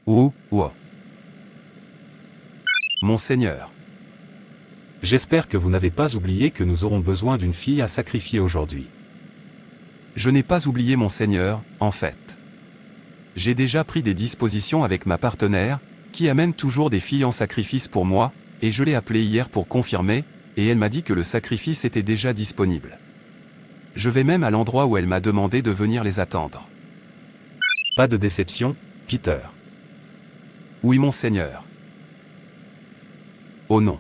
Ouah. Monseigneur. J'espère que vous n'avez pas oublié que nous aurons besoin d'une fille à sacrifier aujourd'hui. Je n'ai pas oublié Monseigneur, en fait. J'ai déjà pris des dispositions avec ma partenaire, qui amène toujours des filles en sacrifice pour moi, et je l'ai appelée hier pour confirmer, et elle m'a dit que le sacrifice était déjà disponible. Je vais même à l'endroit où elle m'a demandé de venir les attendre. Pas de déception, Peter. Oui Monseigneur. Oh non.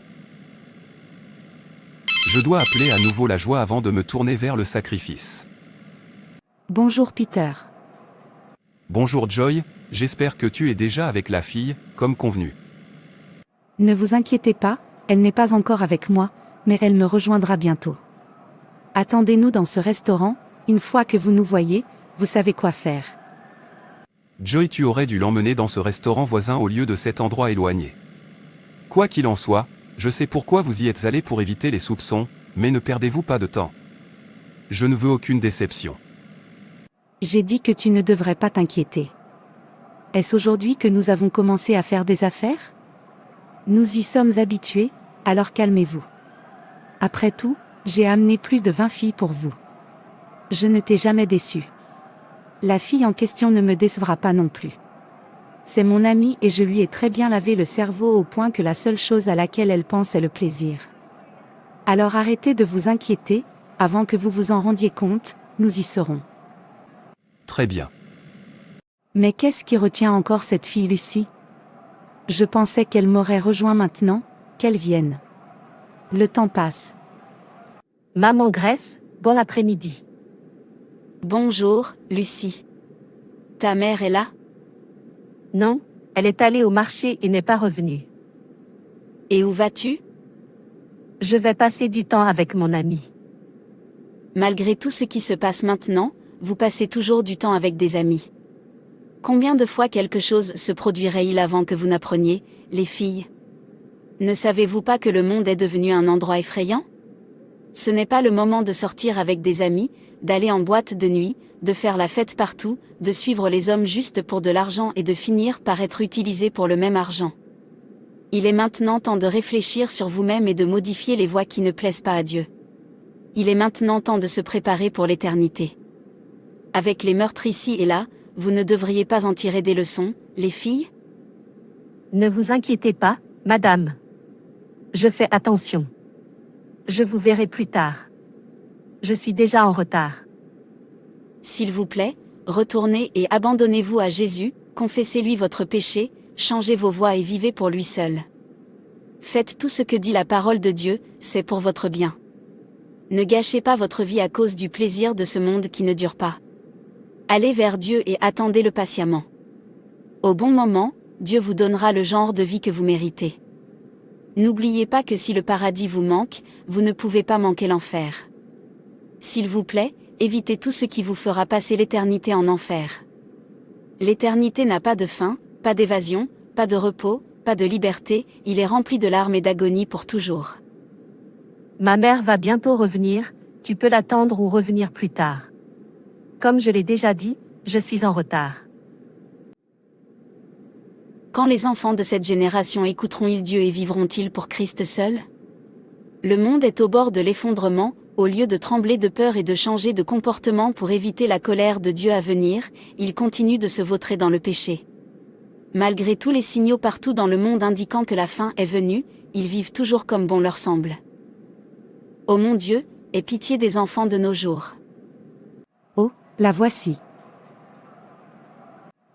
Je dois appeler à nouveau la joie avant de me tourner vers le sacrifice. Bonjour Peter. Bonjour Joy, j'espère que tu es déjà avec la fille, comme convenu. Ne vous inquiétez pas, elle n'est pas encore avec moi, mais elle me rejoindra bientôt. Attendez-nous dans ce restaurant, une fois que vous nous voyez, vous savez quoi faire. Joy, tu aurais dû l'emmener dans ce restaurant voisin au lieu de cet endroit éloigné. Quoi qu'il en soit, je sais pourquoi vous y êtes allé pour éviter les soupçons, mais ne perdez-vous pas de temps. Je ne veux aucune déception. J'ai dit que tu ne devrais pas t'inquiéter. Est-ce aujourd'hui que nous avons commencé à faire des affaires ? Nous y sommes habitués, alors calmez-vous. Après tout, j'ai amené plus de 20 filles pour vous. Je ne t'ai jamais déçu. La fille en question ne me décevra pas non plus. C'est mon amie et je lui ai très bien lavé le cerveau au point que la seule chose à laquelle elle pense est le plaisir. Alors arrêtez de vous inquiéter, avant que vous vous en rendiez compte, nous y serons. Très bien. Mais qu'est-ce qui retient encore cette fille Lucie ? Je pensais qu'elle m'aurait rejoint maintenant, qu'elle vienne. Le temps passe. Maman Grace, bon après-midi. Bonjour, Lucie. Ta mère est là ? Non, elle est allée au marché et n'est pas revenue. Et où vas-tu ? Je vais passer du temps avec mon ami. Malgré tout ce qui se passe maintenant, vous passez toujours du temps avec des amis. Combien de fois quelque chose se produirait-il avant que vous n'appreniez, les filles ? Ne savez-vous pas que le monde est devenu un endroit effrayant ? Ce n'est pas le moment de sortir avec des amis, d'aller en boîte de nuit, de faire la fête partout, de suivre les hommes juste pour de l'argent et de finir par être utilisé pour le même argent. Il est maintenant temps de réfléchir sur vous-même et de modifier les voies qui ne plaisent pas à Dieu. Il est maintenant temps de se préparer pour l'éternité. Avec les meurtres ici et là, vous ne devriez pas en tirer des leçons, les filles ? Ne vous inquiétez pas, madame. Je fais attention. Je vous verrai plus tard. Je suis déjà en retard. S'il vous plaît, retournez et abandonnez-vous à Jésus, confessez-lui votre péché, changez vos voies et vivez pour lui seul. Faites tout ce que dit la parole de Dieu, c'est pour votre bien. Ne gâchez pas votre vie à cause du plaisir de ce monde qui ne dure pas. Allez vers Dieu et attendez-le patiemment. Au bon moment, Dieu vous donnera le genre de vie que vous méritez. N'oubliez pas que si le paradis vous manque, vous ne pouvez pas manquer l'enfer. S'il vous plaît, évitez tout ce qui vous fera passer l'éternité en enfer. L'éternité n'a pas de fin, pas d'évasion, pas de repos, pas de liberté, il est rempli de larmes et d'agonie pour toujours. Ma mère va bientôt revenir, tu peux l'attendre ou revenir plus tard. Comme je l'ai déjà dit, je suis en retard. Quand les enfants de cette génération écouteront-ils Dieu et vivront-ils pour Christ seul ? Le monde est au bord de l'effondrement, au lieu de trembler de peur et de changer de comportement pour éviter la colère de Dieu à venir, ils continuent de se vautrer dans le péché. Malgré tous les signaux partout dans le monde indiquant que la fin est venue, ils vivent toujours comme bon leur semble. Ô mon Dieu, aie pitié des enfants de nos jours. Oh, la voici.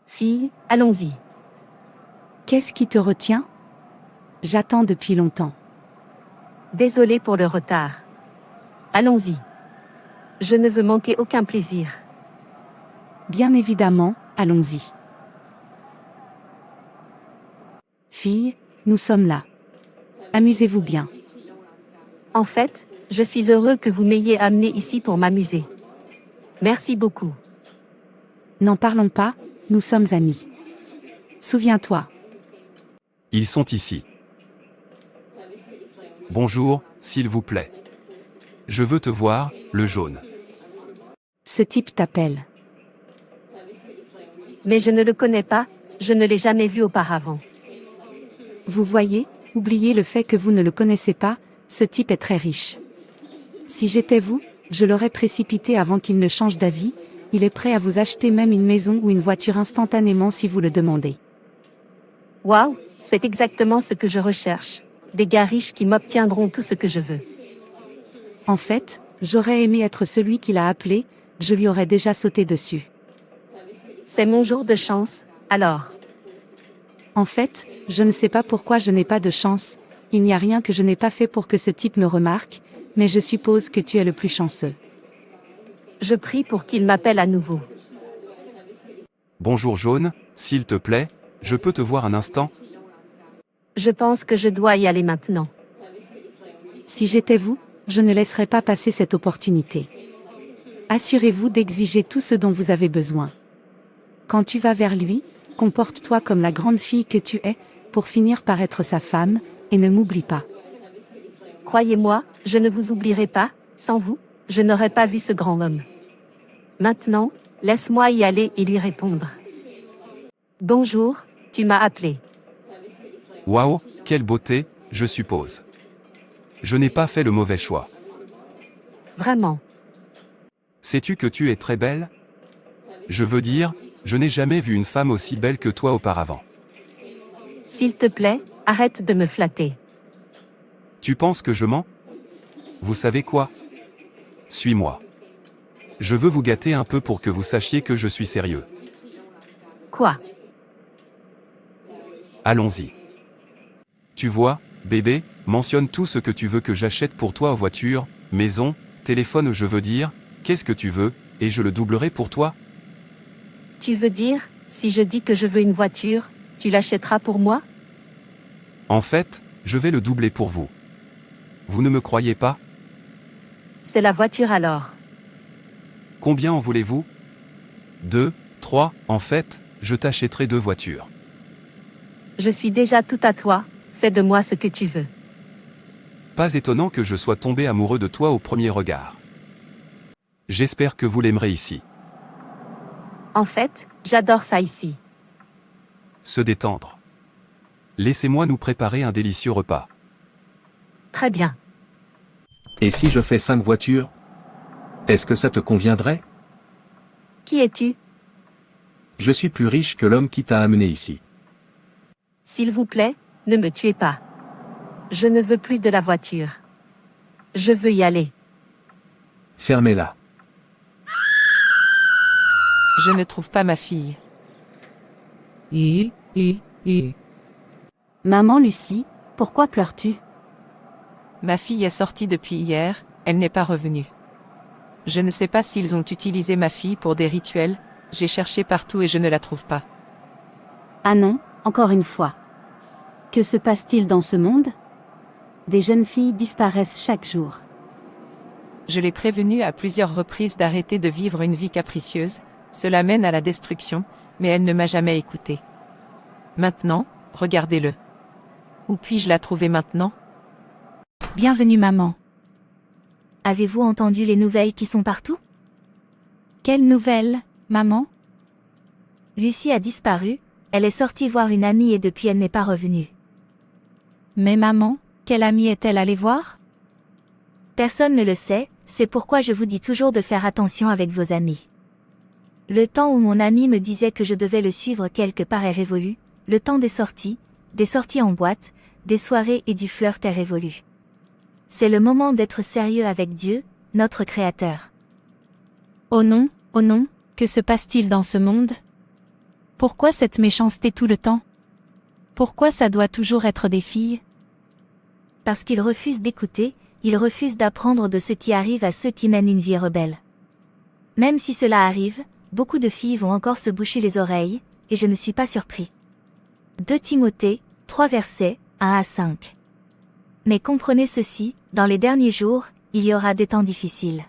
Fille, allons-y. Qu'est-ce qui te retient ? J'attends depuis longtemps. Désolée pour le retard. Allons-y. Je ne veux manquer aucun plaisir. Bien évidemment, allons-y. Filles, nous sommes là. Amusez-vous bien. En fait, je suis heureux que vous m'ayez amené ici pour m'amuser. Merci beaucoup. N'en parlons pas, nous sommes amis. Souviens-toi. Ils sont ici. Bonjour, s'il vous plaît. Je veux te voir, le jaune. Ce type t'appelle. Mais je ne le connais pas, Je ne l'ai jamais vu auparavant. Vous voyez, oubliez le fait que vous ne le connaissez pas, ce type est très riche. Si j'étais vous, je l'aurais précipité avant qu'il ne change d'avis, il est prêt à vous acheter même une maison ou une voiture instantanément si vous le demandez. Waouh, c'est exactement ce que je recherche. Des gars riches qui m'obtiendront tout ce que je veux. En fait, j'aurais aimé être celui qui l'a appelé, je lui aurais déjà sauté dessus. C'est mon jour de chance, alors. En fait, je ne sais pas pourquoi je n'ai pas de chance, il n'y a rien que je n'ai pas fait pour que ce type me remarque, mais je suppose que tu es le plus chanceux. Je prie pour qu'il m'appelle à nouveau. Bonjour Jaune, s'il te plaît, je peux te voir un instant? Je pense que je dois y aller maintenant. Si j'étais vous, je ne laisserais pas passer cette opportunité. Assurez-vous d'exiger tout ce dont vous avez besoin. Quand tu vas vers lui, comporte-toi comme la grande fille que tu es, pour finir par être sa femme, et ne m'oublie pas. Croyez-moi, je ne vous oublierai pas, sans vous, je n'aurais pas vu ce grand homme. Maintenant, laisse-moi y aller et lui répondre. Bonjour, tu m'as appelé. Waouh, quelle beauté, je suppose. Je n'ai pas fait le mauvais choix. Vraiment. Sais-tu que tu es très belle? Je veux dire, je n'ai jamais vu une femme aussi belle que toi auparavant. S'il te plaît, arrête de me flatter. Tu penses que je mens? Vous savez quoi? Suis-moi. Je veux vous gâter un peu pour que vous sachiez que je suis sérieux. Quoi? Allons-y. Tu vois, bébé, mentionne tout ce que tu veux que j'achète pour toi aux voitures, maison, téléphone, je veux dire, qu'est-ce que tu veux, et je le doublerai pour toi? Tu veux dire, si je dis que je veux une voiture, tu l'achèteras pour moi? En fait, je vais le doubler pour vous. Vous ne me croyez pas? C'est la voiture alors. Combien en voulez-vous? 2, 3, en fait, je t'achèterai 2 voitures. Je suis déjà tout à toi, fais de moi ce que tu veux. Pas étonnant que je sois tombé amoureux de toi au premier regard. J'espère que vous l'aimerez ici. En fait, j'adore ça ici. Se détendre. Laissez-moi nous préparer un délicieux repas. Très bien. Et si je fais 5 voitures? Est-ce que ça te conviendrait? Qui es-tu? Je suis plus riche que l'homme qui t'a amené ici. S'il vous plaît, ne me tuez pas. Je ne veux plus de la voiture. Je veux y aller. Fermez-la. Je ne trouve pas ma fille. Maman Lucie, pourquoi pleures-tu? Ma fille est sortie depuis hier, elle n'est pas revenue. Je ne sais pas s'ils ont utilisé ma fille pour des rituels, j'ai cherché partout et je ne la trouve pas. Ah non, encore une fois. Que se passe-t-il dans ce monde? Des jeunes filles disparaissent chaque jour. Je l'ai prévenue à plusieurs reprises d'arrêter de vivre une vie capricieuse, cela mène à la destruction, mais elle ne m'a jamais écoutée. Maintenant, regardez-le. Où puis-je la trouver maintenant? Bienvenue maman. Avez-vous entendu les nouvelles qui sont partout? Quelles nouvelles, maman? Lucie a disparu, elle est sortie voir une amie et depuis elle n'est pas revenue. Mais maman, quelle amie est-elle allée voir? Personne ne le sait, c'est pourquoi je vous dis toujours de faire attention avec vos amis. Le temps où mon ami me disait que je devais le suivre quelque part est révolu, le temps des sorties en boîte, des soirées et du flirt est révolu. C'est le moment d'être sérieux avec Dieu, notre Créateur. Oh non, que se passe-t-il dans ce monde? Pourquoi cette méchanceté tout le temps? Pourquoi ça doit toujours être des filles? Parce qu'ils refusent d'écouter, ils refusent d'apprendre de ce qui arrive à ceux qui mènent une vie rebelle. Même si cela arrive, beaucoup de filles vont encore se boucher les oreilles, et je ne suis pas surpris. 2 Timothée, 3 versets, 1 à 5. Mais comprenez ceci, dans les derniers jours, il y aura des temps difficiles.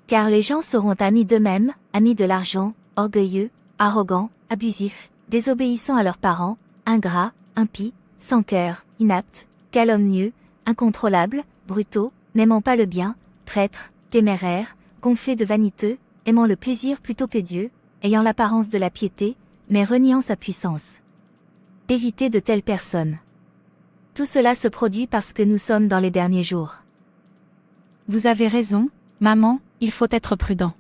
Car les gens seront amis d'eux-mêmes, amis de l'argent, orgueilleux, arrogants, abusifs, désobéissants à leurs parents, ingrats, impies, sans cœur, inaptes, calomnieux, incontrôlables, brutaux, n'aimant pas le bien, traîtres, téméraires, gonflés de vaniteux, aimant le plaisir plutôt que Dieu, ayant l'apparence de la piété, mais reniant sa puissance. Évitez de telles personnes. Tout cela se produit parce que nous sommes dans les derniers jours. Vous avez raison, maman, il faut être prudent.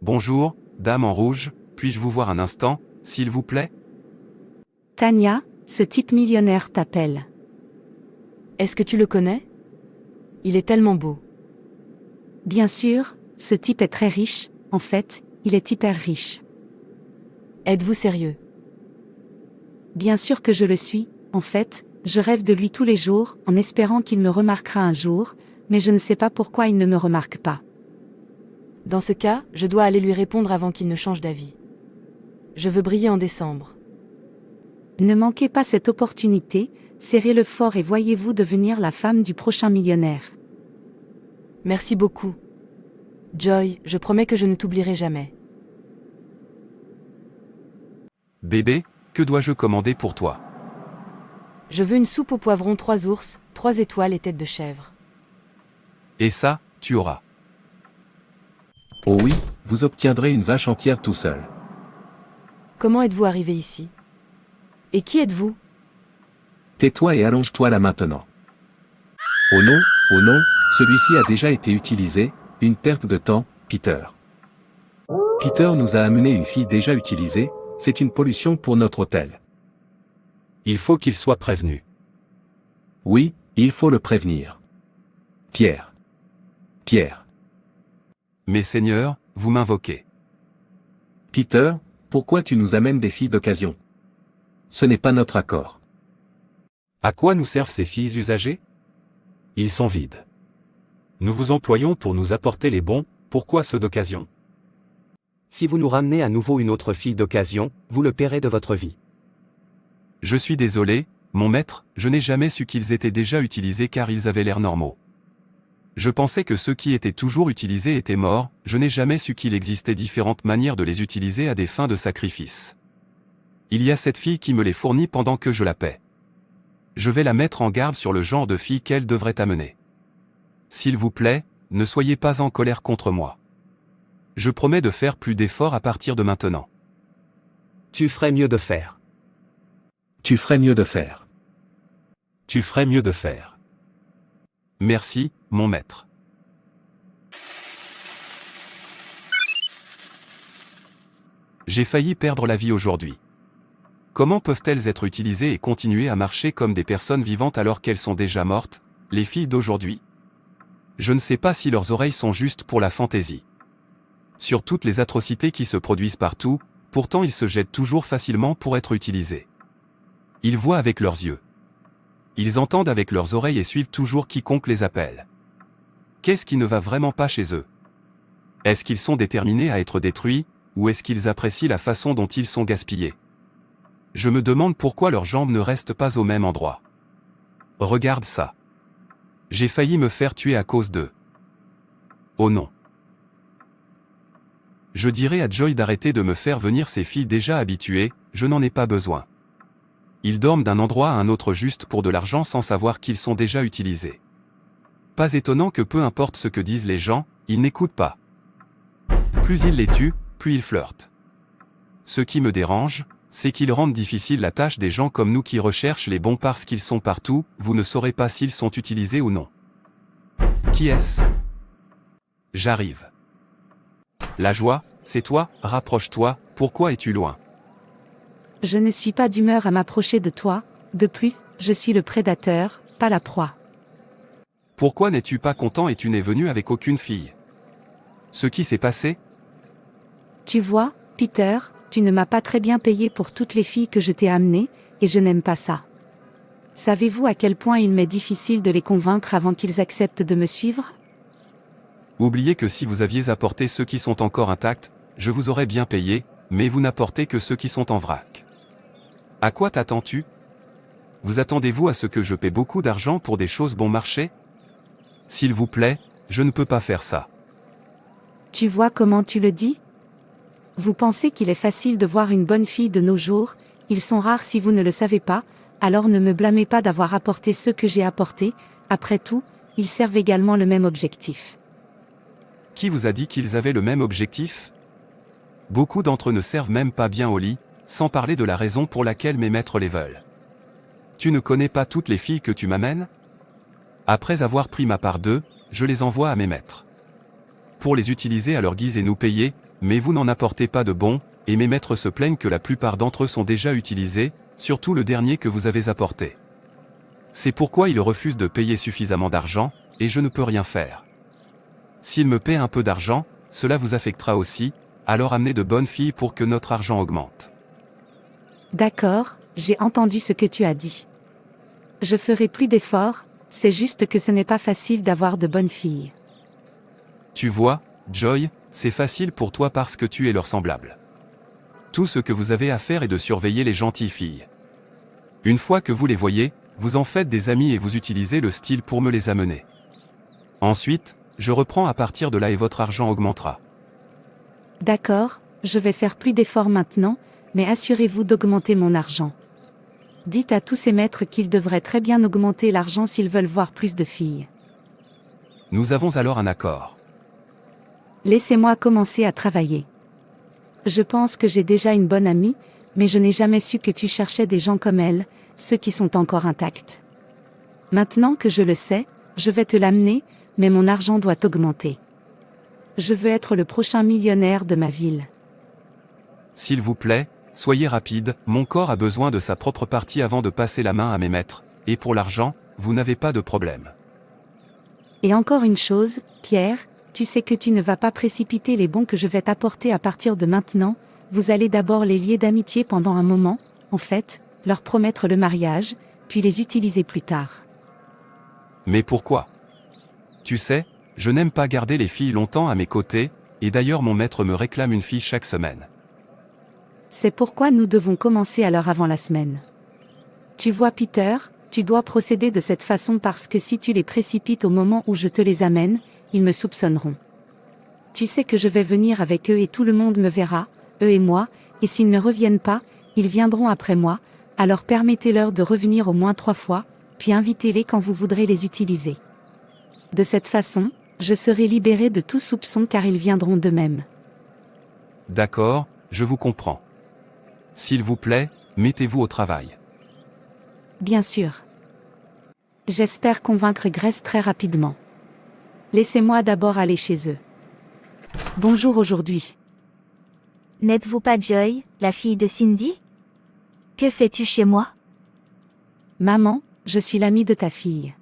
Bonjour, dame en rouge, puis-je vous voir un instant, s'il vous plaît? Tania, ce type millionnaire t'appelle. Est-ce que tu le connais? Il est tellement beau. Bien sûr, ce type est très riche, en fait, il est hyper riche. Êtes-vous sérieux? Bien sûr que je le suis, en fait, je rêve de lui tous les jours, en espérant qu'il me remarquera un jour, mais je ne sais pas pourquoi il ne me remarque pas. Dans ce cas, je dois aller lui répondre avant qu'il ne change d'avis. Je veux briller en décembre. Ne manquez pas cette opportunité, serrez-le fort et voyez-vous devenir la femme du prochain millionnaire. Merci beaucoup. Joy, je promets que je ne t'oublierai jamais. Bébé, que dois-je commander pour toi? Je veux une soupe au poivron 3 ours, 3 étoiles et tête de chèvre. Et ça, tu auras. Oh oui, vous obtiendrez une vache entière tout seul. Comment êtes-vous arrivé ici? Et qui êtes-vous? Tais-toi et allonge-toi là maintenant. Oh non, celui-ci a déjà été utilisé, une perte de temps, Peter. Peter nous a amené une fille déjà utilisée, c'est une pollution pour notre hôtel. Il faut qu'il soit prévenu. Oui, il faut le prévenir. Pierre. Mais Seigneur, vous m'invoquez. Peter, pourquoi tu nous amènes des filles d'occasion? Ce n'est pas notre accord. À quoi nous servent ces filles usagées? Ils sont vides. Nous vous employons pour nous apporter les bons, pourquoi ceux d'occasion? Si vous nous ramenez à nouveau une autre fille d'occasion, vous le paierez de votre vie. Je suis désolé, mon maître, je n'ai jamais su qu'ils étaient déjà utilisés car ils avaient l'air normaux. Je pensais que ceux qui étaient toujours utilisés étaient morts, je n'ai jamais su qu'il existait différentes manières de les utiliser à des fins de sacrifice. Il y a cette fille qui me les fournit pendant que je la paie. Je vais la mettre en garde sur le genre de fille qu'elle devrait amener. S'il vous plaît, ne soyez pas en colère contre moi. Je promets de faire plus d'efforts à partir de maintenant. Tu ferais mieux de faire. Tu ferais mieux de faire. Tu ferais mieux de faire. Merci, mon maître. J'ai failli perdre la vie aujourd'hui. Comment peuvent-elles être utilisées et continuer à marcher comme des personnes vivantes alors qu'elles sont déjà mortes, les filles d'aujourd'hui? Je ne sais pas si leurs oreilles sont justes pour la fantaisie. Sur toutes les atrocités qui se produisent partout, pourtant ils se jettent toujours facilement pour être utilisés. Ils voient avec leurs yeux. Ils entendent avec leurs oreilles et suivent toujours quiconque les appelle. Qu'est-ce qui ne va vraiment pas chez eux? Est-ce qu'ils sont déterminés à être détruits, ou est-ce qu'ils apprécient la façon dont ils sont gaspillés? Je me demande pourquoi leurs jambes ne restent pas au même endroit. Regarde ça. J'ai failli me faire tuer à cause d'eux. Oh non. Je dirais à Joy d'arrêter de me faire venir ces filles déjà habituées, je n'en ai pas besoin. Ils dorment d'un endroit à un autre juste pour de l'argent sans savoir qu'ils sont déjà utilisés. Pas étonnant que peu importe ce que disent les gens, ils n'écoutent pas. Plus ils les tuent, plus ils flirtent. Ce qui me dérange, c'est qu'ils rendent difficile la tâche des gens comme nous qui recherchent les bons parce qu'ils sont partout, vous ne saurez pas s'ils sont utilisés ou non. Qui est-ce? J'arrive. La joie, c'est toi, rapproche-toi, pourquoi es-tu loin? Je ne suis pas d'humeur à m'approcher de toi, de plus, je suis le prédateur, pas la proie. Pourquoi n'es-tu pas content et tu n'es venu avec aucune fille? Ce qui s'est passé? Tu vois, Peter, tu ne m'as pas très bien payé pour toutes les filles que je t'ai amenées, et je n'aime pas ça. Savez-vous à quel point il m'est difficile de les convaincre avant qu'ils acceptent de me suivre? Oubliez que si vous aviez apporté ceux qui sont encore intacts, je vous aurais bien payé, mais vous n'apportez que ceux qui sont en vrac. À quoi t'attends-tu? Vous attendez-vous à ce que je paie beaucoup d'argent pour des choses bon marché? S'il vous plaît, je ne peux pas faire ça. Tu vois comment tu le dis? Vous pensez qu'il est facile de voir une bonne fille de nos jours, ils sont rares si vous ne le savez pas, alors ne me blâmez pas d'avoir apporté ceux que j'ai apportés, après tout, ils servent également le même objectif. Qui vous a dit qu'ils avaient le même objectif? Beaucoup d'entre eux ne servent même pas bien au lit, sans parler de la raison pour laquelle mes maîtres les veulent. Tu ne connais pas toutes les filles que tu m'amènes? Après avoir pris ma part d'eux, je les envoie à mes maîtres. Pour les utiliser à leur guise et nous payer, mais vous n'en apportez pas de bons, et mes maîtres se plaignent que la plupart d'entre eux sont déjà utilisés, surtout le dernier que vous avez apporté. C'est pourquoi ils refusent de payer suffisamment d'argent, et je ne peux rien faire. S'ils me paient un peu d'argent, cela vous affectera aussi, alors amenez de bonnes filles pour que notre argent augmente. D'accord, j'ai entendu ce que tu as dit. Je ferai plus d'efforts, c'est juste que ce n'est pas facile d'avoir de bonnes filles. Tu vois, Joy, c'est facile pour toi parce que tu es leur semblable. Tout ce que vous avez à faire est de surveiller les gentilles filles. Une fois que vous les voyez, vous en faites des amis et vous utilisez le style pour me les amener. Ensuite, je reprends à partir de là et votre argent augmentera. D'accord, je vais faire plus d'efforts maintenant, mais assurez-vous d'augmenter mon argent. Dites à tous ces maîtres qu'ils devraient très bien augmenter l'argent s'ils veulent voir plus de filles. Nous avons alors un accord. Laissez-moi commencer à travailler. Je pense que j'ai déjà une bonne amie, mais je n'ai jamais su que tu cherchais des gens comme elle, ceux qui sont encore intacts. Maintenant que je le sais, je vais te l'amener, mais mon argent doit augmenter. Je veux être le prochain millionnaire de ma ville. S'il vous plaît, soyez rapide, mon corps a besoin de sa propre partie avant de passer la main à mes maîtres, et pour l'argent, vous n'avez pas de problème. Et encore une chose, Pierre, tu sais que tu ne vas pas précipiter les bons que je vais t'apporter à partir de maintenant, vous allez d'abord les lier d'amitié pendant un moment, en fait, leur promettre le mariage, puis les utiliser plus tard. Mais pourquoi? Tu sais, je n'aime pas garder les filles longtemps à mes côtés, et d'ailleurs mon maître me réclame une fille chaque semaine. C'est pourquoi nous devons commencer à l'heure avant la semaine. Tu vois Peter, tu dois procéder de cette façon parce que si tu les précipites au moment où je te les amène, ils me soupçonneront. Tu sais que je vais venir avec eux et tout le monde me verra, eux et moi, et s'ils ne reviennent pas, ils viendront après moi, alors permettez-leur de revenir au moins 3 fois, puis invitez-les quand vous voudrez les utiliser. De cette façon, je serai libéré de tout soupçon car ils viendront d'eux-mêmes. D'accord, je vous comprends. S'il vous plaît, mettez-vous au travail. Bien sûr. J'espère convaincre Grace très rapidement. Laissez-moi d'abord aller chez eux. Bonjour aujourd'hui. N'êtes-vous pas Joy, la fille de Cindy? Que fais-tu chez moi? Maman, je suis l'amie de ta fille.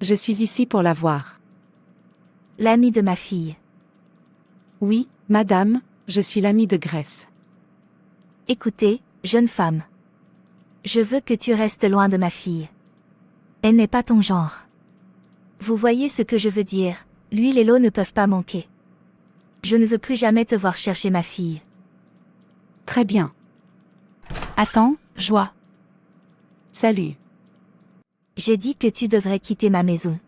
Je suis ici pour la voir. L'amie de ma fille. Oui, madame, je suis l'amie de Grace. Écoutez, jeune femme. Je veux que tu restes loin de ma fille. Elle n'est pas ton genre. Vous voyez ce que je veux dire, l'huile et l'eau ne peuvent pas manquer. Je ne veux plus jamais te voir chercher ma fille. Très bien. Attends, Joie. Salut. J'ai dit que tu devrais quitter ma maison.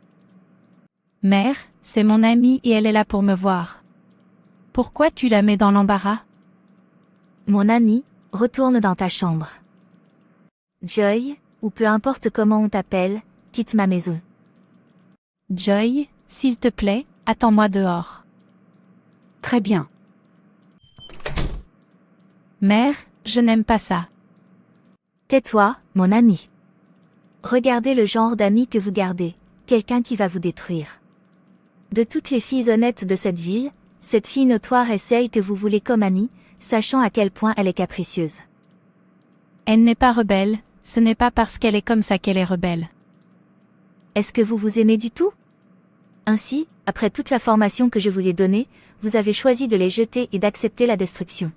Mère, c'est mon amie et elle est là pour me voir. Pourquoi tu la mets dans l'embarras? Mon ami, retourne dans ta chambre. Joy, ou peu importe comment on t'appelle, quitte ma maison. Joy, s'il te plaît, attends-moi dehors. Très bien. Mère, je n'aime pas ça. Tais-toi, mon ami. Regardez le genre d'ami que vous gardez, quelqu'un qui va vous détruire. De toutes les filles honnêtes de cette ville, cette fille notoire est celle que vous voulez comme amie, sachant à quel point elle est capricieuse. Elle n'est pas rebelle, ce n'est pas parce qu'elle est comme ça qu'elle est rebelle. Est-ce que vous vous aimez du tout? Ainsi, après toute la formation que je vous ai donnée, vous avez choisi de les jeter et d'accepter la destruction.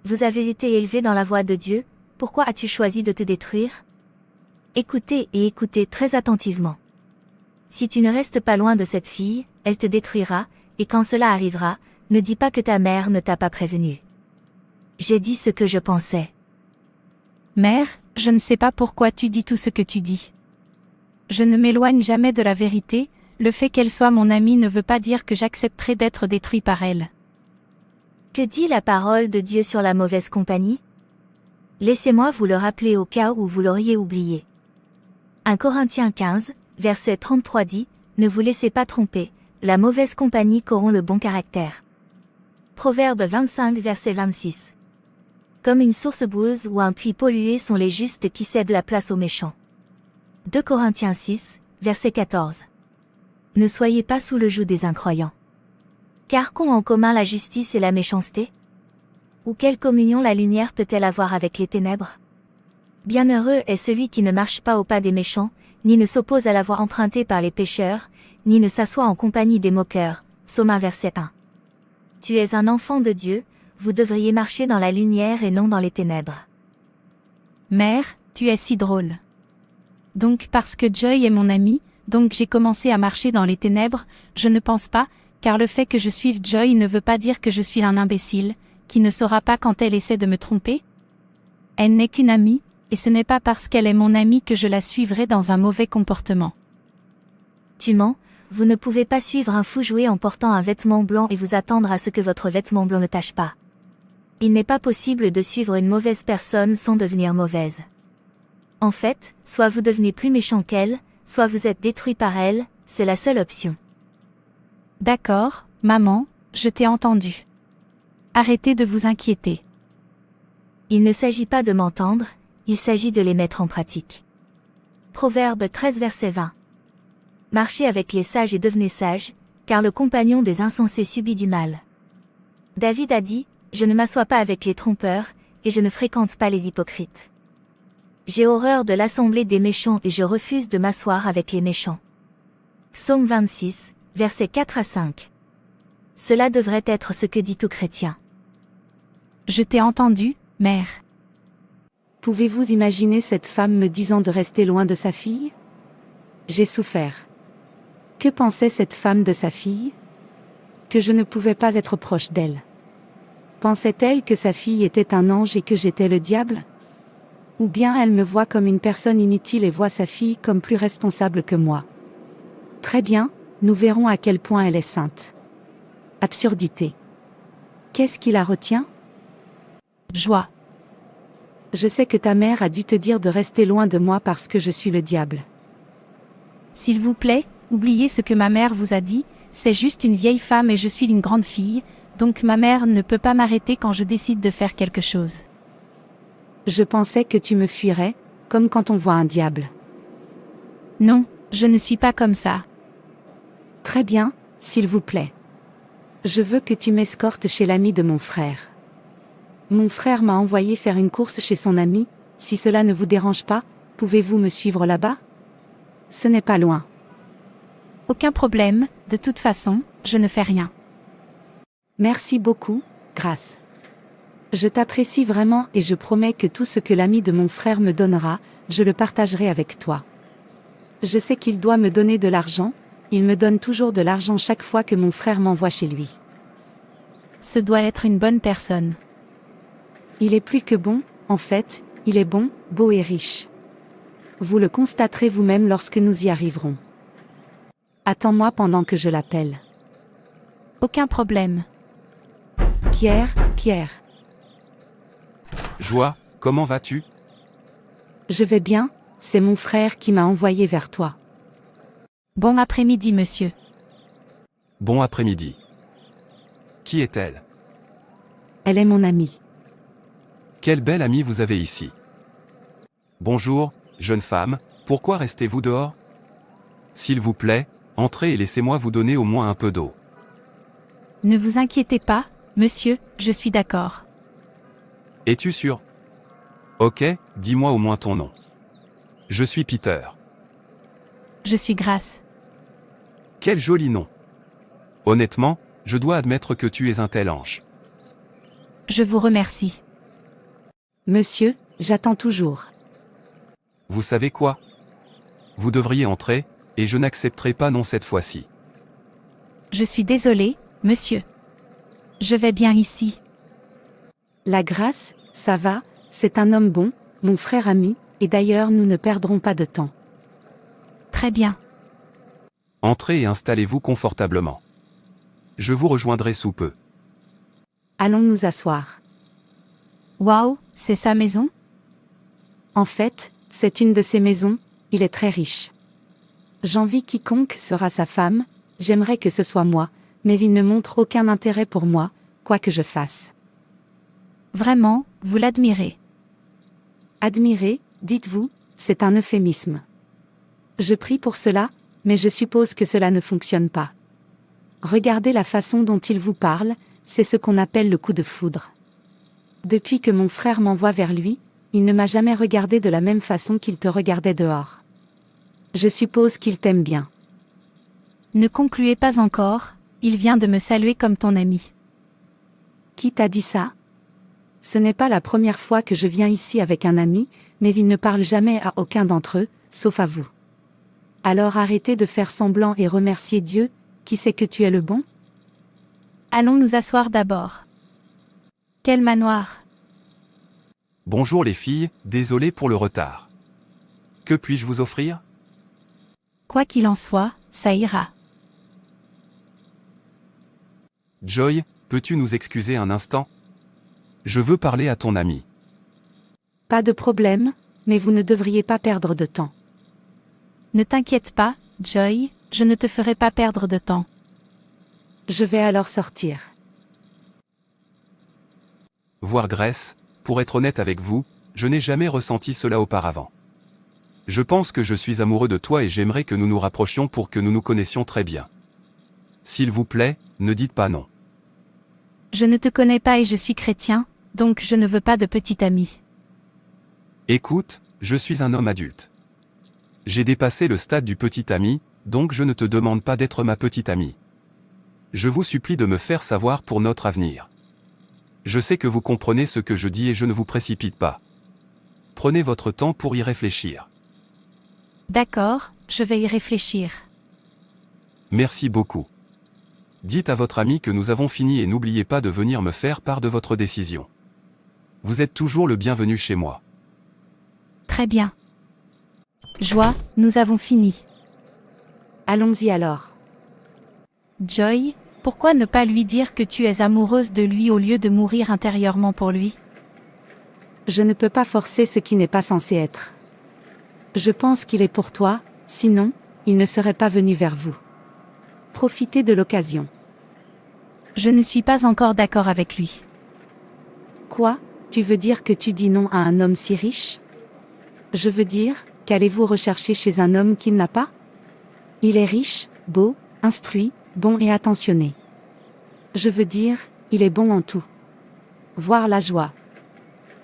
Vous avez été élevé dans la voie de Dieu, pourquoi as-tu choisi de te détruire? Écoutez et écoutez très attentivement. Si tu ne restes pas loin de cette fille, elle te détruira, et quand cela arrivera, ne dis pas que ta mère ne t'a pas prévenu. J'ai dit ce que je pensais. Mère, je ne sais pas pourquoi tu dis tout ce que tu dis. Je ne m'éloigne jamais de la vérité, le fait qu'elle soit mon amie ne veut pas dire que j'accepterai d'être détruit par elle. Que dit la parole de Dieu sur la mauvaise compagnie? Laissez-moi vous le rappeler au cas où vous l'auriez oublié. 1 Corinthiens 15, verset 33 dit, « Ne vous laissez pas tromper, la mauvaise compagnie corrompt le bon caractère. » Proverbe 25 verset 26. Comme une source boueuse ou un puits pollué sont les justes qui cèdent la place aux méchants. 2 Corinthiens 6, verset 14. Ne soyez pas sous le joug des incroyants. Car qu'ont en commun la justice et la méchanceté? Ou quelle communion la lumière peut-elle avoir avec les ténèbres? Bienheureux est celui qui ne marche pas au pas des méchants, ni ne s'oppose à la voie empruntée par les pécheurs, ni ne s'assoit en compagnie des moqueurs. Psaume 1 verset 1. Tu es un enfant de Dieu, vous devriez marcher dans la lumière et non dans les ténèbres. Mère, tu es si drôle. Donc parce que Joy est mon amie, donc j'ai commencé à marcher dans les ténèbres, je ne pense pas, car le fait que je suive Joy ne veut pas dire que je suis un imbécile, qui ne saura pas quand elle essaie de me tromper. Elle n'est qu'une amie, et ce n'est pas parce qu'elle est mon amie que je la suivrai dans un mauvais comportement. Tu mens, vous ne pouvez pas suivre un fou jouet en portant un vêtement blanc et vous attendre à ce que votre vêtement blanc ne tache pas. Il n'est pas possible de suivre une mauvaise personne sans devenir mauvaise. En fait, soit vous devenez plus méchant qu'elle, soit vous êtes détruit par elle, c'est la seule option. D'accord, maman, je t'ai entendu. Arrêtez de vous inquiéter. Il ne s'agit pas de m'entendre, il s'agit de les mettre en pratique. Proverbe 13 verset 20. Marchez avec les sages et devenez sages, car le compagnon des insensés subit du mal. David a dit, je ne m'assois pas avec les trompeurs, et je ne fréquente pas les hypocrites. J'ai horreur de l'assemblée des méchants et je refuse de m'asseoir avec les méchants. Psaume 26, versets 4 à 5. Cela devrait être ce que dit tout chrétien. Je t'ai entendu, mère. Pouvez-vous imaginer cette femme me disant de rester loin de sa fille? J'ai souffert. Que pensait cette femme de sa fille? Que je ne pouvais pas être proche d'elle. Pensait-elle que sa fille était un ange et que j'étais le diable? Ou bien elle me voit comme une personne inutile et voit sa fille comme plus responsable que moi. Très bien, nous verrons à quel point elle est sainte. Absurdité. Qu'est-ce qui la retient? Joie. Je sais que ta mère a dû te dire de rester loin de moi parce que je suis le diable. S'il vous plaît, oubliez ce que ma mère vous a dit, c'est juste une vieille femme et je suis une grande fille, donc ma mère ne peut pas m'arrêter quand je décide de faire quelque chose. Je pensais que tu me fuirais, comme quand on voit un diable. Non, je ne suis pas comme ça. Très bien, s'il vous plaît. Je veux que tu m'escortes chez l'ami de mon frère. Mon frère m'a envoyé faire une course chez son ami, si cela ne vous dérange pas, pouvez-vous me suivre là-bas? Ce n'est pas loin. Aucun problème, de toute façon, je ne fais rien. Merci beaucoup, Grâce. Je t'apprécie vraiment et je promets que tout ce que l'ami de mon frère me donnera, je le partagerai avec toi. Je sais qu'il doit me donner de l'argent, il me donne toujours de l'argent chaque fois que mon frère m'envoie chez lui. Ce doit être une bonne personne. Il est plus que bon, en fait, il est bon, beau et riche. Vous le constaterez vous-même lorsque nous y arriverons. Attends-moi pendant que je l'appelle. Aucun problème. Pierre. Joie, comment vas-tu? Je vais bien, c'est mon frère qui m'a envoyé vers toi. Bon après-midi, monsieur. Bon après-midi. Qui est-elle? Elle est mon amie. Quelle belle amie vous avez ici. Bonjour, jeune femme, pourquoi restez-vous dehors? S'il vous plaît, entrez et laissez-moi vous donner au moins un peu d'eau. Ne vous inquiétez pas, monsieur, je suis d'accord. Es-tu sûr? Ok, dis-moi au moins ton nom. Je suis Peter. Je suis Grâce. Quel joli nom. Honnêtement, je dois admettre que tu es un tel ange. Je vous remercie. Monsieur, j'attends toujours. Vous savez quoi? Vous devriez entrer, et je n'accepterai pas non cette fois-ci. Je suis désolée, monsieur. Je vais bien ici. La Grâce, ça va, c'est un homme bon, mon frère ami, et d'ailleurs nous ne perdrons pas de temps. Très bien. Entrez et installez-vous confortablement. Je vous rejoindrai sous peu. Allons nous asseoir. Waouh, c'est sa maison? En fait, c'est une de ses maisons, il est très riche. J'envie quiconque sera sa femme, j'aimerais que ce soit moi, mais il ne montre aucun intérêt pour moi, quoi que je fasse. Vraiment, vous l'admirez. Admirer, dites-vous, c'est un euphémisme. Je prie pour cela, mais je suppose que cela ne fonctionne pas. Regardez la façon dont il vous parle, c'est ce qu'on appelle le coup de foudre. Depuis que mon frère m'envoie vers lui, il ne m'a jamais regardé de la même façon qu'il te regardait dehors. Je suppose qu'il t'aime bien. Ne concluez pas encore, il vient de me saluer comme ton ami. Qui t'a dit ça? Ce n'est pas la première fois que je viens ici avec un ami, mais il ne parle jamais à aucun d'entre eux, sauf à vous. Alors arrêtez de faire semblant et remerciez Dieu, qui sait que tu es le bon? Allons nous asseoir d'abord. Quel manoir! Bonjour les filles, désolé pour le retard. Que puis-je vous offrir? Quoi qu'il en soit, ça ira. Joy, peux-tu nous excuser un instant? Je veux parler à ton ami. Pas de problème, mais vous ne devriez pas perdre de temps. Ne t'inquiète pas, Joy, je ne te ferai pas perdre de temps. Je vais alors sortir. Voir Grace, pour être honnête avec vous, je n'ai jamais ressenti cela auparavant. Je pense que je suis amoureux de toi et j'aimerais que nous nous rapprochions pour que nous nous connaissions très bien. S'il vous plaît, ne dites pas non. Je ne te connais pas et je suis chrétien, donc je ne veux pas de petit ami. Écoute, je suis un homme adulte. J'ai dépassé le stade du petit ami, donc je ne te demande pas d'être ma petite amie. Je vous supplie de me faire savoir pour notre avenir. Je sais que vous comprenez ce que je dis et je ne vous précipite pas. Prenez votre temps pour y réfléchir. D'accord, je vais y réfléchir. Merci beaucoup. Dites à votre ami que nous avons fini et n'oubliez pas de venir me faire part de votre décision. Vous êtes toujours le bienvenu chez moi. Très bien. Joie, nous avons fini. Allons-y alors. Joy, pourquoi ne pas lui dire que tu es amoureuse de lui au lieu de mourir intérieurement pour lui? Je ne peux pas forcer ce qui n'est pas censé être. Je pense qu'il est pour toi, sinon, il ne serait pas venu vers vous. Profitez de l'occasion. Je ne suis pas encore d'accord avec lui. Quoi? Tu veux dire que tu dis non à un homme si riche? Je veux dire, qu'allez-vous rechercher chez un homme qu'il n'a pas? Il est riche, beau, instruit, bon et attentionné. Je veux dire, il est bon en tout. Voir la joie.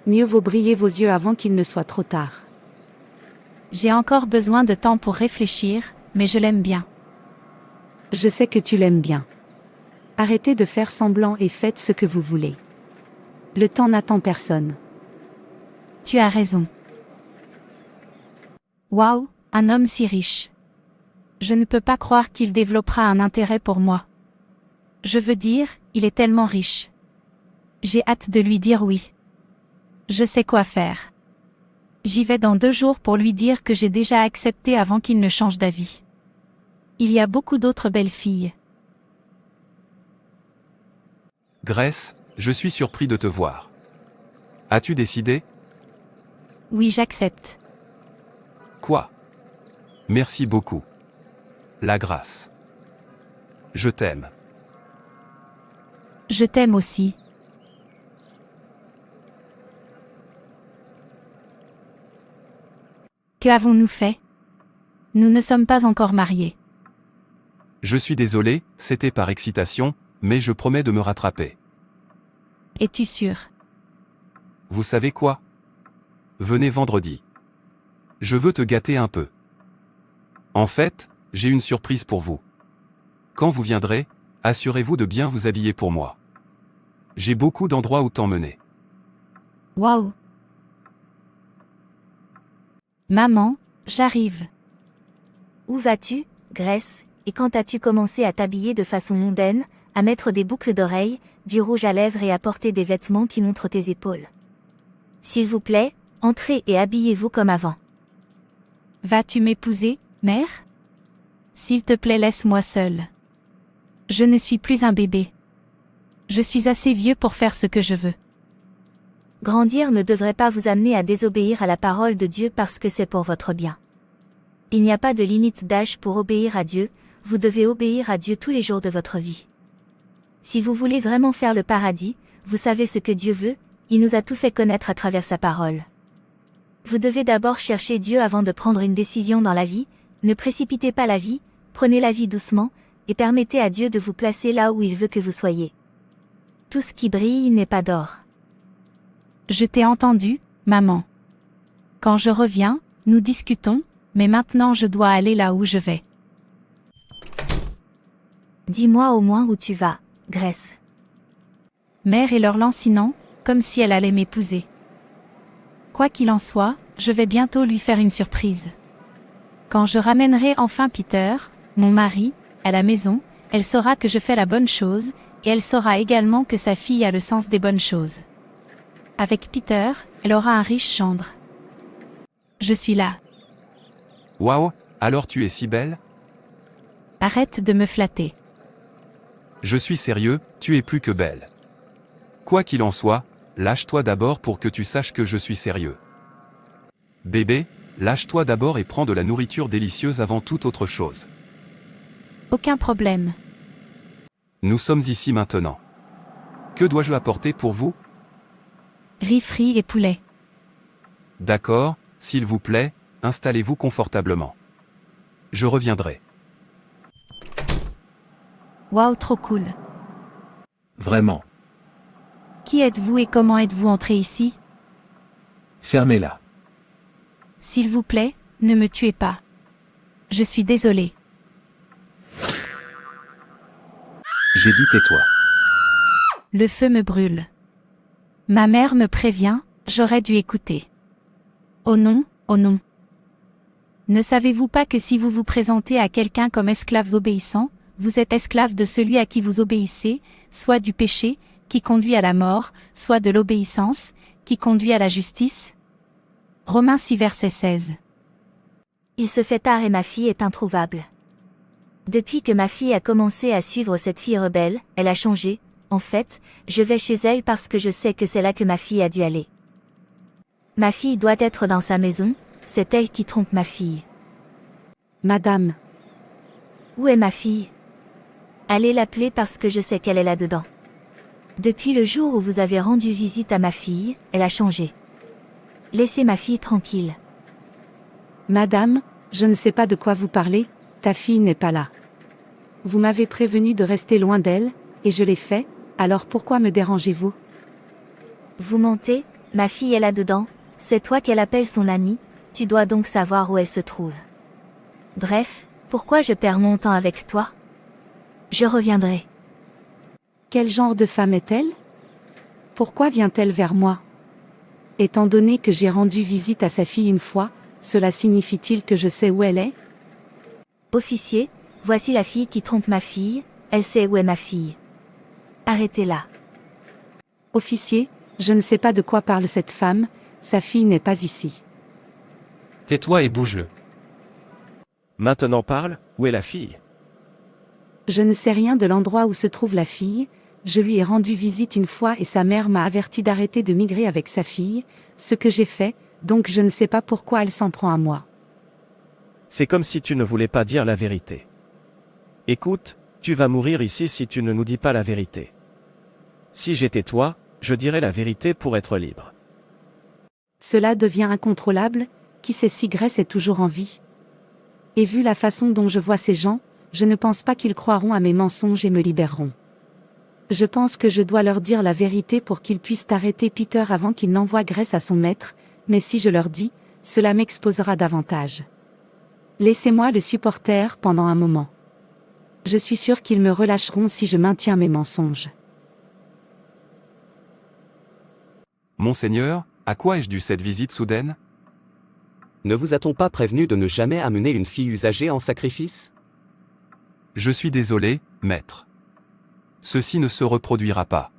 Mieux vaut briller vos yeux avant qu'il ne soit trop tard. J'ai encore besoin de temps pour réfléchir, mais je l'aime bien. Je sais que tu l'aimes bien. Arrêtez de faire semblant et faites ce que vous voulez. Le temps n'attend personne. Tu as raison. Waouh, un homme si riche. Je ne peux pas croire qu'il développera un intérêt pour moi. Je veux dire, il est tellement riche. J'ai hâte de lui dire oui. Je sais quoi faire. J'y vais dans 2 jours pour lui dire que j'ai déjà accepté avant qu'il ne change d'avis. Il y a beaucoup d'autres belles filles. Grace, je suis surpris de te voir. As-tu décidé? Oui, j'accepte. Quoi? Merci beaucoup. La grâce. Je t'aime. Je t'aime aussi. Que avons-nous fait? Nous ne sommes pas encore mariés. Je suis désolé, c'était par excitation, mais je promets de me rattraper. Es-tu sûr? Vous savez quoi? Venez vendredi. Je veux te gâter un peu. En fait, j'ai une surprise pour vous. Quand vous viendrez, assurez-vous de bien vous habiller pour moi. J'ai beaucoup d'endroits où t'emmener. Waouh! Maman, j'arrive. Où vas-tu, Grace, et quand as-tu commencé à t'habiller de façon mondaine, à mettre des boucles d'oreilles, du rouge à lèvres et à porter des vêtements qui montrent tes épaules? S'il vous plaît, entrez et habillez-vous comme avant. Vas-tu m'épouser, mère? S'il te plaît, laisse-moi seule. Je ne suis plus un bébé. Je suis assez vieux pour faire ce que je veux. Grandir ne devrait pas vous amener à désobéir à la parole de Dieu parce que c'est pour votre bien. Il n'y a pas de limite d'âge pour obéir à Dieu, vous devez obéir à Dieu tous les jours de votre vie. Si vous voulez vraiment faire le paradis, vous savez ce que Dieu veut, il nous a tout fait connaître à travers sa parole. Vous devez d'abord chercher Dieu avant de prendre une décision dans la vie, ne précipitez pas la vie, prenez la vie doucement, et permettez à Dieu de vous placer là où il veut que vous soyez. Tout ce qui brille n'est pas d'or. Je t'ai entendu, maman. Quand je reviens, nous discutons, mais maintenant je dois aller là où je vais. Dis-moi au moins où tu vas, Grace. Mère et leur lancinant, comme si elle allait m'épouser. Quoi qu'il en soit, je vais bientôt lui faire une surprise. Quand je ramènerai enfin Peter, mon mari, à la maison, elle saura que je fais la bonne chose, et elle saura également que sa fille a le sens des bonnes choses. Avec Peter, elle aura un riche gendre. Je suis là. Waouh, alors tu es si belle? Arrête de me flatter. Je suis sérieux, tu es plus que belle. Quoi qu'il en soit, lâche-toi d'abord pour que tu saches que je suis sérieux. Bébé, lâche-toi d'abord et prends de la nourriture délicieuse avant toute autre chose. Aucun problème. Nous sommes ici maintenant. Que dois-je apporter pour vous? Riz frit et poulet. D'accord, s'il vous plaît, installez-vous confortablement. Je reviendrai. Waouh, trop cool. Vraiment. Qui êtes-vous et comment êtes-vous entré ici? Fermez-la. S'il vous plaît, ne me tuez pas. Je suis désolée. J'ai dit tais-toi. Le feu me brûle. Ma mère me prévient, j'aurais dû écouter. Oh non, oh non. Ne savez-vous pas que si vous vous présentez à quelqu'un comme esclave obéissant, vous êtes esclave de celui à qui vous obéissez, soit du péché, qui conduit à la mort, soit de l'obéissance, qui conduit à la justice? Romains 6 verset 16. Il se fait tard et ma fille est introuvable. Depuis que ma fille a commencé à suivre cette fille rebelle, elle a changé. En fait, je vais chez elle parce que je sais que c'est là que ma fille a dû aller. Ma fille doit être dans sa maison, c'est elle qui trompe ma fille. Madame, Où est ma fille? Allez l'appeler parce que je sais qu'elle est là-dedans. Depuis le jour où vous avez rendu visite à ma fille, elle a changé. Laissez ma fille tranquille. madame, je ne sais pas de quoi vous parlez, ta fille n'est pas là. Vous m'avez prévenu de rester loin d'elle, et je l'ai fait, alors pourquoi me dérangez-vous? Vous mentez, ma fille est là-dedans, c'est toi qu'elle appelle son amie, tu dois donc savoir où elle se trouve. Bref, pourquoi je perds mon temps avec toi? Je reviendrai. Quel genre de femme est-elle? Pourquoi vient-elle vers moi? Étant donné que j'ai rendu visite à sa fille une fois, cela signifie-t-il que je sais où elle est? Officier, voici la fille qui trompe ma fille, elle sait où est ma fille. Arrêtez-la. Officier, je ne sais pas de quoi parle cette femme, sa fille n'est pas ici. Tais-toi et bouge-le. Maintenant parle, où est la fille? Je ne sais rien de l'endroit où se trouve la fille, je lui ai rendu visite une fois et sa mère m'a averti d'arrêter de migrer avec sa fille, ce que j'ai fait, donc je ne sais pas pourquoi elle s'en prend à moi. C'est comme si tu ne voulais pas dire la vérité. Écoute, tu vas mourir ici si tu ne nous dis pas la vérité. Si j'étais toi, je dirais la vérité pour être libre. Cela devient incontrôlable, qui sait si Grace est toujours en vie? Et vu la façon dont je vois ces gens, je ne pense pas qu'ils croiront à mes mensonges et me libéreront. Je pense que je dois leur dire la vérité pour qu'ils puissent arrêter Peter avant qu'il n'envoie Grace à son maître, mais si je leur dis, cela m'exposera davantage. Laissez-moi le supporter pendant un moment. Je suis sûr qu'ils me relâcheront si je maintiens mes mensonges. Monseigneur, à quoi ai-je dû cette visite soudaine? Ne vous a-t-on pas prévenu de ne jamais amener une fille usagée en sacrifice? Je suis désolé, maître. Ceci ne se reproduira pas.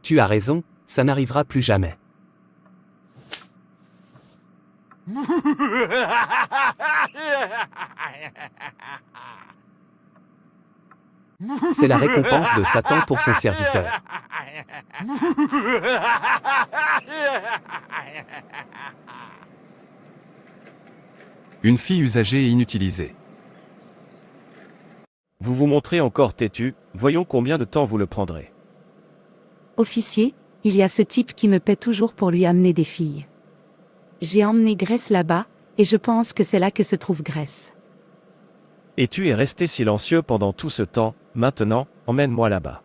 Tu as raison, ça n'arrivera plus jamais. C'est la récompense de Satan pour son serviteur. Une fille usagée et inutilisée. Vous vous montrez encore têtu, voyons combien de temps vous le prendrez. Officier, il y a ce type qui me paie toujours pour lui amener des filles. J'ai emmené Grace là-bas, et je pense que c'est là que se trouve Grace. Et tu es resté silencieux pendant tout ce temps, maintenant, emmène-moi là-bas.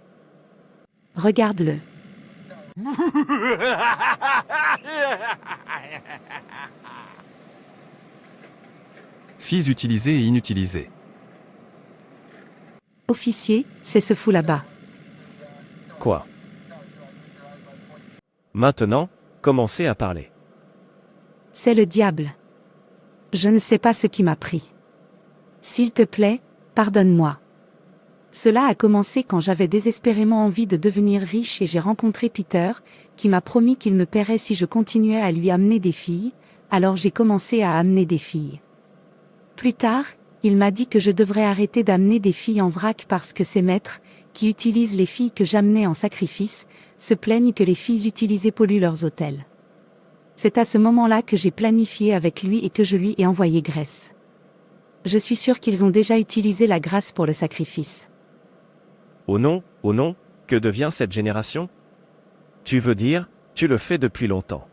Regarde-le. Filles utilisées et inutilisées. Officier, c'est ce fou là-bas. Quoi? Maintenant, commencez à parler. C'est le diable. Je ne sais pas ce qui m'a pris. S'il te plaît, pardonne-moi. Cela a commencé quand j'avais désespérément envie de devenir riche et j'ai rencontré Peter, qui m'a promis qu'il me paierait si je continuais à lui amener des filles, alors j'ai commencé à amener des filles. Plus tard, il m'a dit que je devrais arrêter d'amener des filles en vrac parce que ses maîtres, qui utilisent les filles que j'amenais en sacrifice, se plaignent que les filles utilisées polluent leurs hôtels. C'est à ce moment-là que j'ai planifié avec lui et que je lui ai envoyé Grace. Je suis sûr qu'ils ont déjà utilisé la grâce pour le sacrifice. Oh non, que devient cette génération? Tu veux dire, tu le fais depuis longtemps.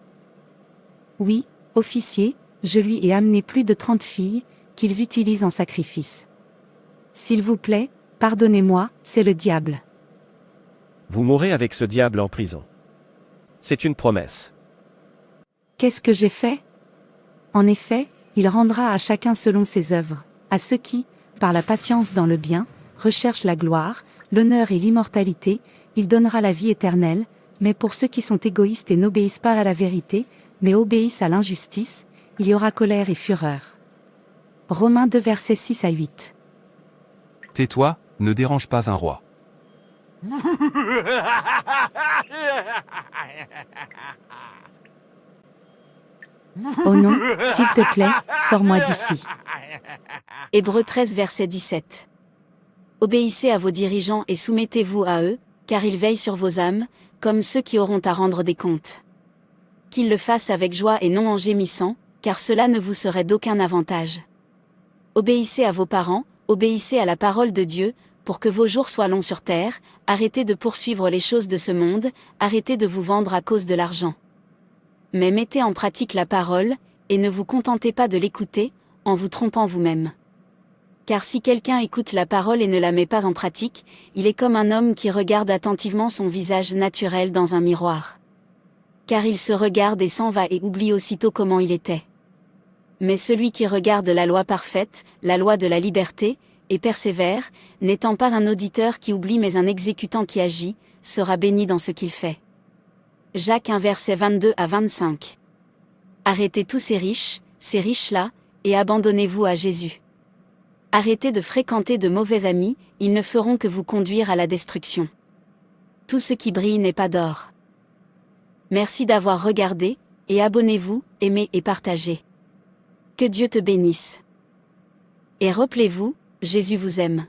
Oui, officier, je lui ai amené plus de 30 filles, qu'ils utilisent en sacrifice. S'il vous plaît, pardonnez-moi, c'est le diable. Vous mourrez avec ce diable en prison. C'est une promesse. Qu'est-ce que j'ai fait? En effet, il rendra à chacun selon ses œuvres, à ceux qui, par la patience dans le bien, recherchent la gloire, l'honneur et l'immortalité, il donnera la vie éternelle, mais pour ceux qui sont égoïstes et n'obéissent pas à la vérité, mais obéissent à l'injustice, il y aura colère et fureur. Romains 2 versets 6 à 8. Tais-toi, ne dérange pas un roi. Oh non, s'il te plaît, sors-moi d'ici. Hébreux 13 verset 17. Obéissez à vos dirigeants et soumettez-vous à eux, car ils veillent sur vos âmes, comme ceux qui auront à rendre des comptes. Qu'ils le fassent avec joie et non en gémissant, car cela ne vous serait d'aucun avantage. Obéissez à vos parents, obéissez à la parole de Dieu, pour que vos jours soient longs sur terre, arrêtez de poursuivre les choses de ce monde, arrêtez de vous vendre à cause de l'argent. Mais mettez en pratique la parole, et ne vous contentez pas de l'écouter, en vous trompant vous-même. Car si quelqu'un écoute la parole et ne la met pas en pratique, il est comme un homme qui regarde attentivement son visage naturel dans un miroir. Car il se regarde et s'en va et oublie aussitôt comment il était. Mais celui qui regarde la loi parfaite, la loi de la liberté, et persévère, n'étant pas un auditeur qui oublie mais un exécutant qui agit, sera béni dans ce qu'il fait. Jacques 1 verset 22 à 25. Arrêtez tous ces riches-là, et abandonnez-vous à Jésus. Arrêtez de fréquenter de mauvais amis, ils ne feront que vous conduire à la destruction. Tout ce qui brille n'est pas d'or. Merci d'avoir regardé, et abonnez-vous, aimez et partagez. Que Dieu te bénisse. Et rappelez-vous, Jésus vous aime.